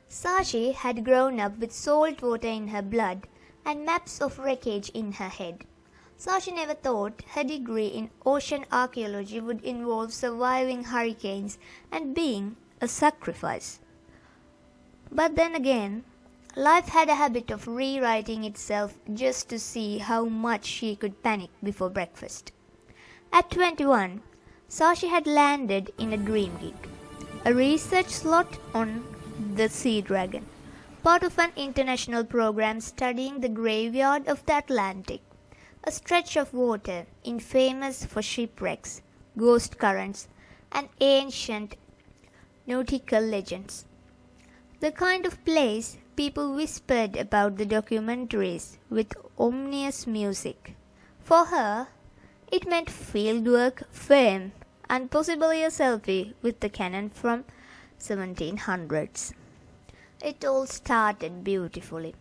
Sashi had grown up with salt water in her blood and maps of wreckage in her head. Sashi never thought her degree in ocean archaeology would involve surviving hurricanes and being a sacrifice. But then again, life had a habit of rewriting itself just to see how much she could panic before breakfast. At 21, Sashi had landed in a dream gig, a research slot on the Sea Dragon, part of an international program studying the graveyard of the Atlantic, a stretch of water infamous for shipwrecks, ghost currents, and ancient nautical legends. The kind of place people whispered about the documentaries with ominous music. For her, it meant fieldwork, fame, and possibly a selfie with the cannon from 1700s. It all started beautifully.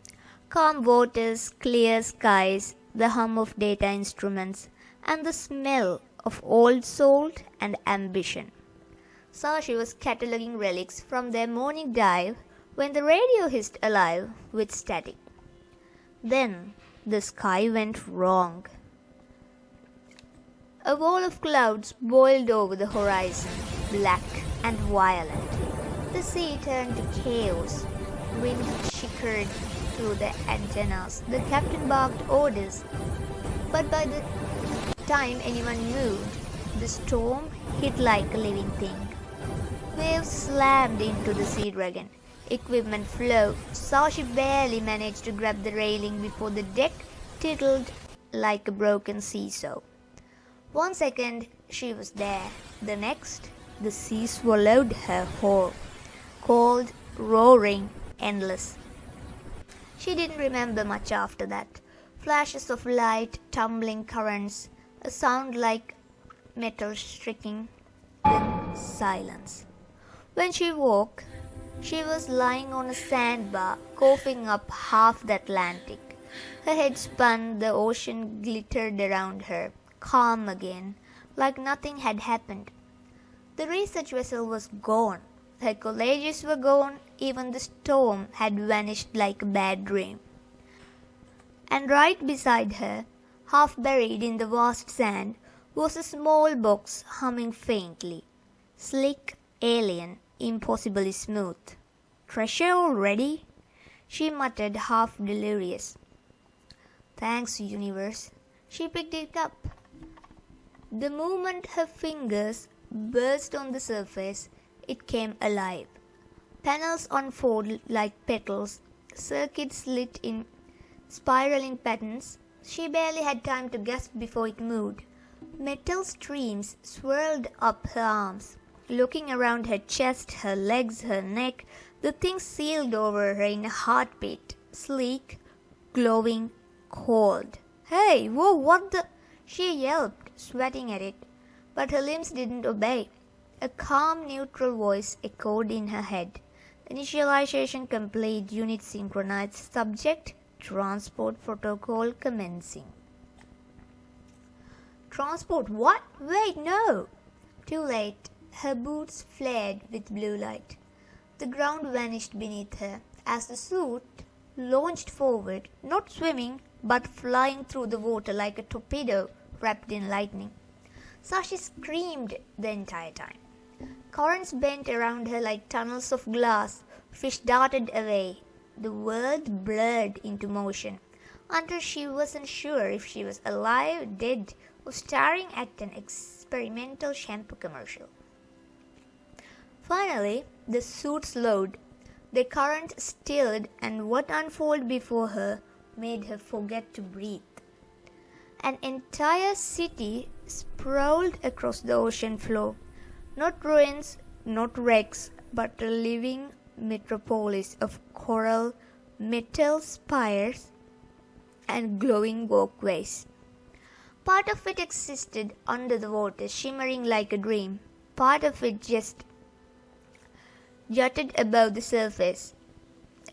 Calm waters, clear skies, the hum of data instruments, and the smell of old salt and ambition. Sashi was cataloguing relics from their morning dive when the radio hissed alive with static. Then the sky went wrong. A wall of clouds boiled over the horizon, black and violent. The sea turned to chaos. Wind chickered through the antennas. The captain barked orders. But by the time anyone moved, the storm hit like a living thing. Waves slammed into the Sea Dragon. Equipment flew. Sashi barely managed to grab the railing before the deck tittled like a broken seesaw. 1 second she was there. The next, the sea swallowed her whole. Cold, roaring, endless. She didn't remember much after that. Flashes of light, tumbling currents, a sound like metal striking, then silence. When she woke, she was lying on a sandbar, coughing up half the Atlantic. Her head spun, the ocean glittered around her, calm again, like nothing had happened. The research vessel was gone. Her colleagues were gone, even the storm had vanished like a bad dream. And right beside her, half buried in the vast sand, was a small box humming faintly. Slick, alien, impossibly smooth. Treasure already? She muttered, half delirious. Thanks, universe. She picked it up. The moment her fingers burst on the surface, it came alive. Panels unfolded like petals, circuits lit in spiraling patterns. She barely had time to gasp before it moved. Metal streams swirled up her arms. Looking around her chest, her legs, her neck, the thing sealed over her in a heartbeat, sleek, glowing, cold. Hey, whoa, what the? She yelped, sweating at it, but her limbs didn't obey. A calm, neutral voice echoed in her head. Initialization complete, unit synchronized, subject, transport protocol commencing. Transport what? Wait, no! Too late. Her boots flared with blue light. The ground vanished beneath her as the suit launched forward, not swimming, but flying through the water like a torpedo wrapped in lightning. Sashi screamed the entire time. Currents bent around her like tunnels of glass. Fish darted away. The world blurred into motion until she wasn't sure if she was alive, dead, or staring at an experimental shampoo commercial. Finally, the suit slowed. The current stilled, and what unfolded before her made her forget to breathe. An entire city sprawled across the ocean floor. Not ruins, not wrecks, but a living metropolis of coral, metal spires, and glowing walkways. Part of it existed under the water, shimmering like a dream. Part of it just jutted above the surface,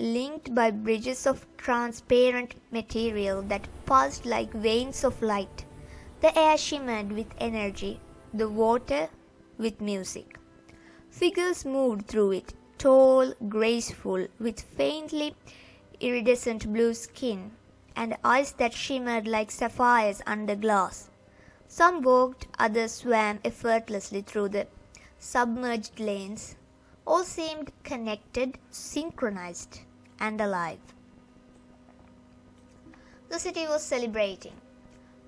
linked by bridges of transparent material that pulsed like veins of light. The air shimmered with energy, the water with music. Figures moved through it, tall, graceful, with faintly iridescent blue skin and eyes that shimmered like sapphires under glass. Some walked, others swam effortlessly through the submerged lanes. All seemed connected, synchronized, and alive. The city was celebrating.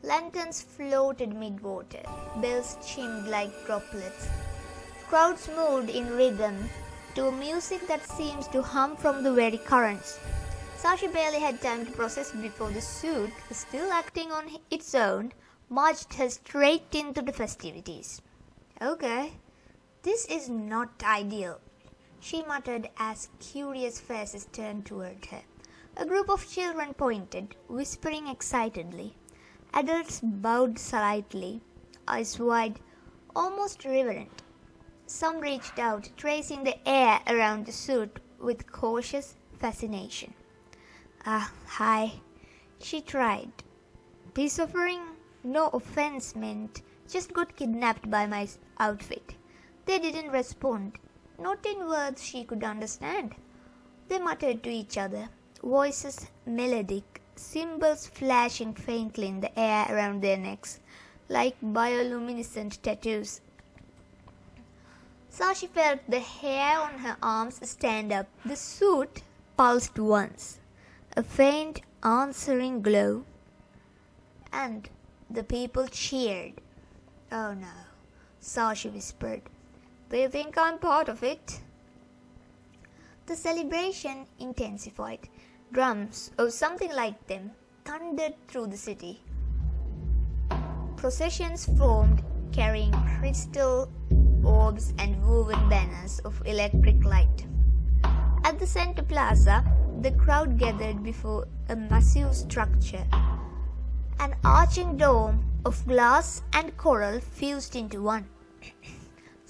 Lanterns floated mid-water, bells chimed like droplets. Crowds moved in rhythm to music that seems to hum from the very currents. Sashi barely had time to process before the suit, still acting on its own, marched her straight into the festivities. "Okay, this is not ideal," she muttered as curious faces turned toward her. A group of children pointed, whispering excitedly. Adults bowed slightly, eyes wide, almost reverent. Some reached out, tracing the air around the suit with cautious fascination. Hi," she tried. "Peace offering? No offense meant. Just got kidnapped by my outfit." They didn't respond, not in words she could understand. They muttered to each other, voices melodic, symbols flashing faintly in the air around their necks, like bioluminescent tattoos. Sashi felt the hair on her arms stand up. The suit pulsed once, a faint answering glow, and the people cheered. "Oh no," Sashi whispered. "They think I'm part of it." The celebration intensified. Drums, or something like them, thundered through the city. Processions formed, carrying crystal orbs and woven banners of electric light. At the center plaza, the crowd gathered before a massive structure. An arching dome of glass and coral fused into one.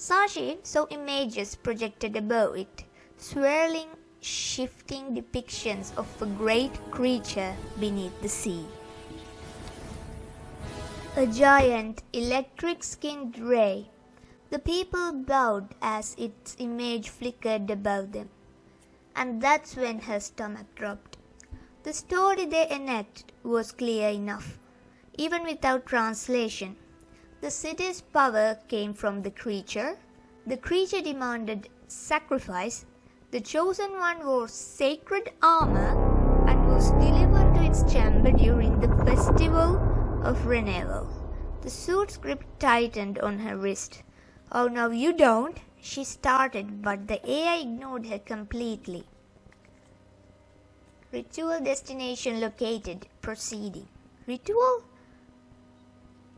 Sashi saw images projected above it, swirling, shifting depictions of a great creature beneath the sea. A giant, electric-skinned ray. The people bowed as its image flickered above them. And that's when her stomach dropped. The story they enacted was clear enough, even without translation. The city's power came from the creature demanded sacrifice, the chosen one wore sacred armor and was delivered to its chamber during the festival of renewal. The suit's grip tightened on her wrist. "Oh, no, you don't," she started, but the AI ignored her completely. "Ritual destination located. Proceeding." "Ritual?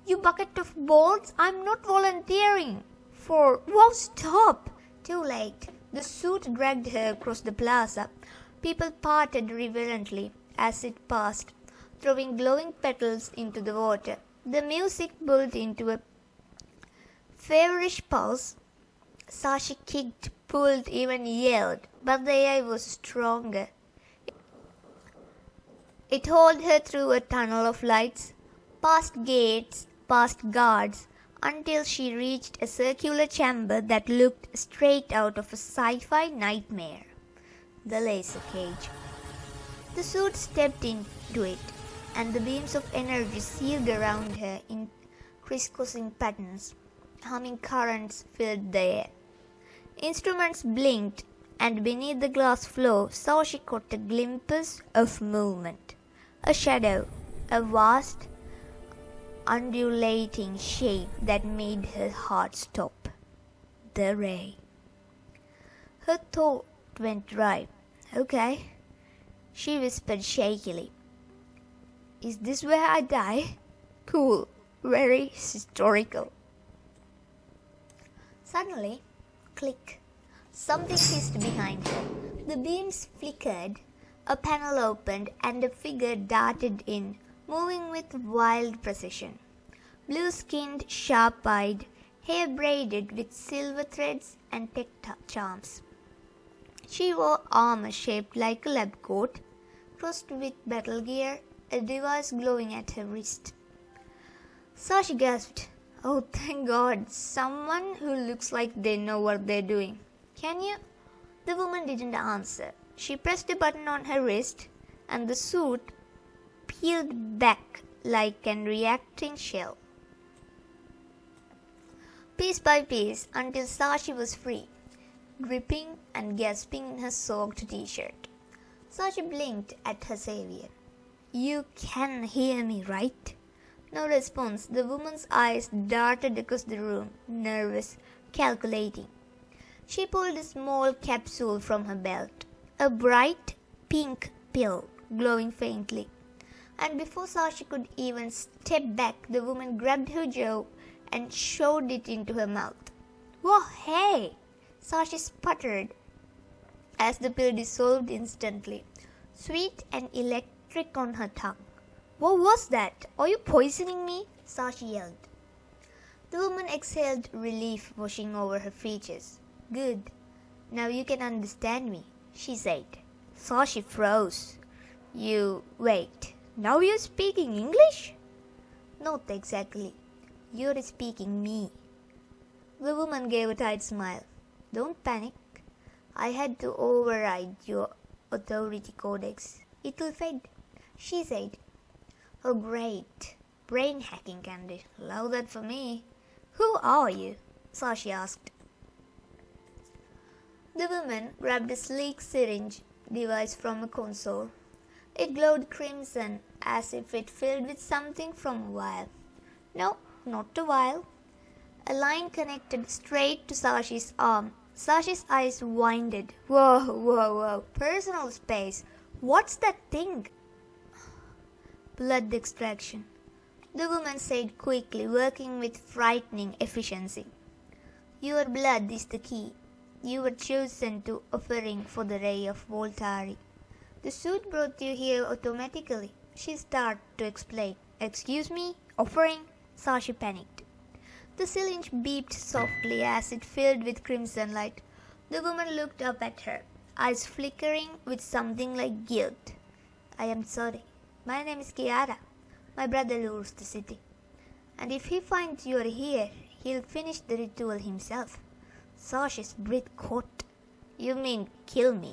You bucket of balls, I'm not volunteering for—" "Whoa, stop!" Too late. The suit dragged her across the plaza. People parted reverently as it passed, throwing glowing petals into the water. The music built into a feverish pulse. Sashi kicked, pulled, even yelled, but the AI was stronger. It hauled her through a tunnel of lights, past gates, past guards, until she reached a circular chamber that looked straight out of a sci-fi nightmare. The laser cage. The suit stepped into it, and the beams of energy sealed around her in crisscrossing patterns. Humming currents filled the air. Instruments blinked, and beneath the glass floor, Sashi caught a glimpse of movement. A shadow, a vast, undulating shape that made her heart stop. The ray. Her thought went dry. "Okay," she whispered shakily. "Is this where I die? Cool, very historical." Suddenly, click. Something hissed behind her. The beams flickered, a panel opened, and a figure darted in, moving with wild precision. Blue-skinned, sharp-eyed, hair braided with silver threads and tech charms. She wore armor shaped like a lab coat, crossed with battle gear, a device glowing at her wrist. Sashi gasped. "Oh, thank God, someone who looks like they know what they're doing. Can you?" The woman didn't answer. She pressed a button on her wrist, and the suit peeled back like an reacting shell. Piece by piece, until Sashi was free, dripping and gasping in her soaked t-shirt. Sashi blinked at her savior. "You can hear me, right?" No response. The woman's eyes darted across the room, nervous, calculating. She pulled a small capsule from her belt, a bright pink pill glowing faintly. And before Sashi could even step back, the woman grabbed her jaw and shoved it into her mouth. "Whoa, hey!" Sashi sputtered as the pill dissolved instantly, sweet and electric on her tongue. "What was that? Are you poisoning me?" Sashi yelled. The woman exhaled relief washing over her features. "Good. Now you can understand me," she said. Sashi froze. Wait, now you're speaking English?" "Not exactly. You're speaking me." The woman gave a tight smile. "Don't panic. I had to override your authority codex. It'll fade," she said. "Oh, great. Brain hacking candy. Love that for me." "Who are you?" Sashi asked. The woman grabbed a sleek syringe device from a console. It glowed crimson as if it filled with something from a vial. No, not a vial. A line connected straight to Sashi's arm. Sashi's eyes widened. Whoa. Personal space. What's that thing?" "Blood extraction," the woman said quickly, working with frightening efficiency. "Your blood is the key. You were chosen to offering for the ray of Voltari. The suit brought you here automatically," she started to explain. "Excuse me? Offering?" Sashi panicked. The syringe beeped softly as it filled with crimson light. The woman looked up at her, eyes flickering with something like guilt. "I am sorry. My name is Kiara. My brother rules the city. And if he finds you are here, he'll finish the ritual himself." Sashi's breath caught. "You mean kill me?"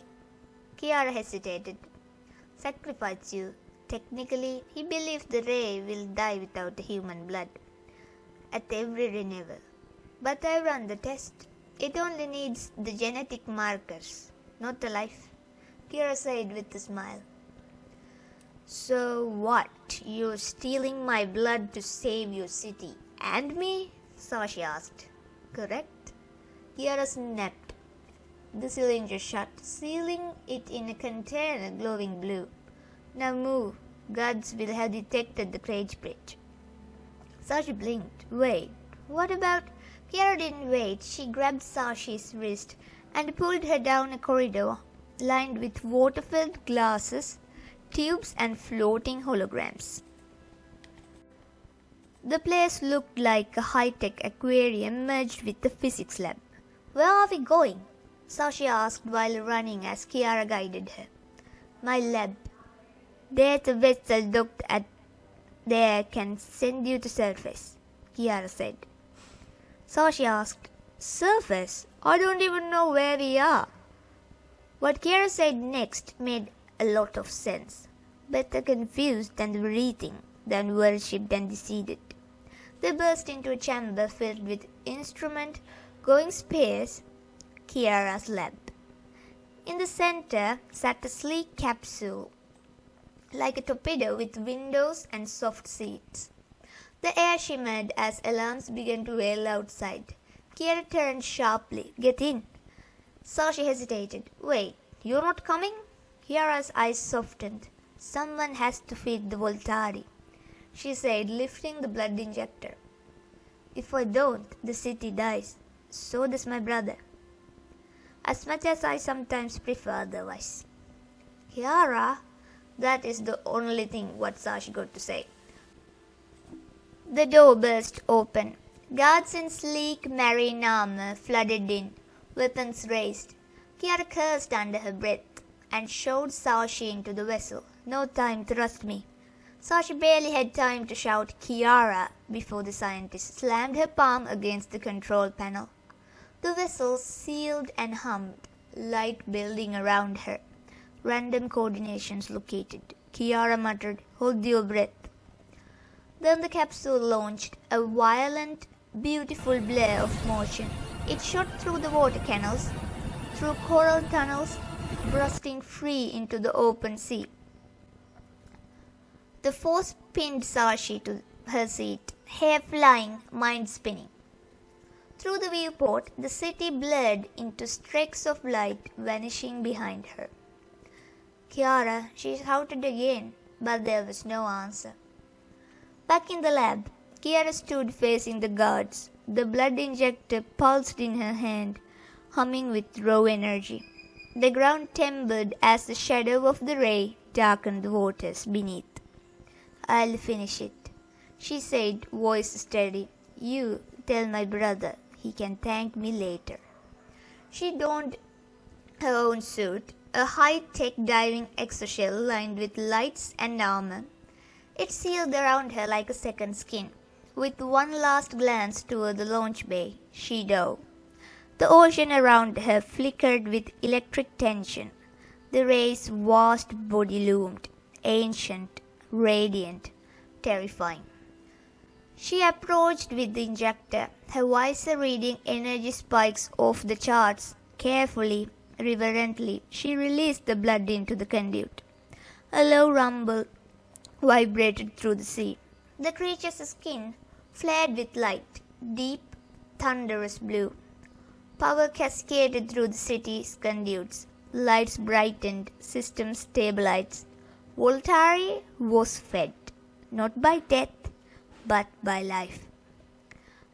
Kiara hesitated. "Sacrifice you. Technically, he believes the ray will die without human blood at every renewal. But I run the test. It only needs the genetic markers, not a life," Kiara said with a smile. "So what? You're stealing my blood to save your city and me?" Sashi asked. "Correct." Kiara snapped. The cylinder shut, sealing it in a container glowing blue. "Now move. Guards will have detected the cage bridge." Sashi blinked. "Wait, what about—" Kiara didn't wait. She grabbed Sashi's wrist and pulled her down a corridor lined with water-filled glasses, tubes and floating holograms. The place looked like a high-tech aquarium merged with the physics lab. "Where are we going?" Sashi asked while running as Kiara guided her. "My lab. There's a vessel docked at there can send you to surface," Kiara said. Sashi asked, "Surface? I don't even know where we are." What Kiara said next made a lot of sense. Better confused than breathing, than worshipped and deceived. They burst into a chamber filled with instrument-going space, Kiara's lab. In the center sat a sleek capsule, like a torpedo with windows and soft seats. The air shimmered as alarms began to wail outside. Kiara turned sharply. "Get in." Sashi hesitated. "Wait, you're not coming?" Kiara's eyes softened. "Someone has to feed the Voltari," she said, lifting the blood injector. "If I don't, the city dies. So does my brother. As much as I sometimes prefer otherwise." "Kiara," that is the only thing what Sashi got to say. The door burst open. Guards in sleek marine armor flooded in, weapons raised. Kiara cursed under her breath and shoved Sashi into the vessel. "No time, trust me." Sashi barely had time to shout "Kiara" before the scientist slammed her palm against the control panel. The vessel sealed and hummed. light building around her. Random coordinations located. Kiara muttered, "Hold your breath." Then the capsule launched, a violent, beautiful blare of motion. It shot through the water canals, through coral tunnels, bursting free into the open sea. The force pinned Sashi to her seat, hair flying, mind spinning. Through the viewport, the city blurred into streaks of light vanishing behind her. "Kiara," she shouted again, but there was no answer. Back in the lab, Kiara stood facing the guards. The blood injector pulsed in her hand, humming with raw energy. The ground trembled as the shadow of the ray darkened the waters beneath. "I'll finish it," she said, voice steady. "You tell my brother he can thank me later." She donned her own suit, a high-tech diving exoshell lined with lights and armor. It sealed around her like a second skin. With one last glance toward the launch bay, she dove. The ocean around her flickered with electric tension. The ray's vast body loomed, ancient, radiant, terrifying. She approached with the injector, her visor reading energy spikes off the charts. Carefully, reverently, she released the blood into the conduit. A low rumble vibrated through the sea. The creature's skin flared with light, deep, thunderous blue. Power cascaded through the city's conduits. Lights brightened, systems stabilized. Voltari was fed, not by death, but by life.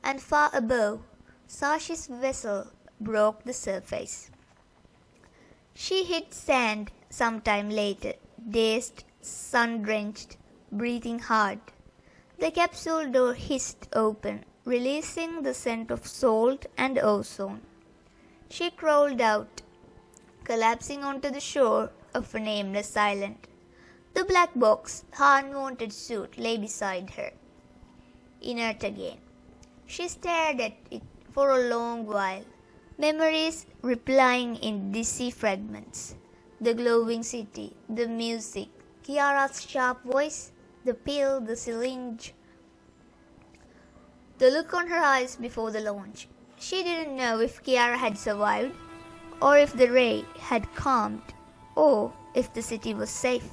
And far above, Sashi's vessel broke the surface. She hit sand sometime later, dazed, sun-drenched, breathing hard. The capsule door hissed open, releasing the scent of salt and ozone. She crawled out, collapsing onto the shore of a nameless island. The black box, her unwanted suit, lay beside her, inert again. She stared at it for a long while, memories replying in dizzy fragments. The glowing city, the music, Kiara's sharp voice, the pill, the syringe, the look on her eyes before the launch. She didn't know if Kiara had survived, or if the ray had calmed, or if the city was safe.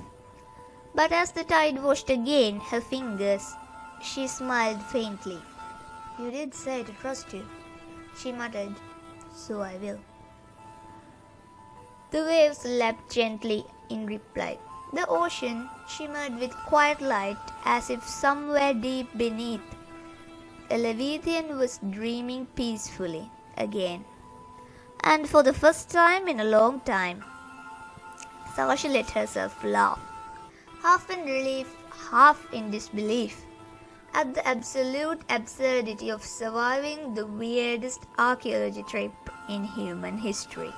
But as the tide washed again her fingers, she smiled faintly. "You did say to trust you," she muttered, "so I will." The waves lapped gently in reply. The ocean shimmered with quiet light as if somewhere deep beneath, a Leviathan was dreaming peacefully again. And for the first time in a long time, Sashi let herself laugh, half in relief, half in disbelief, at the absolute absurdity of surviving the weirdest archaeology trip in human history.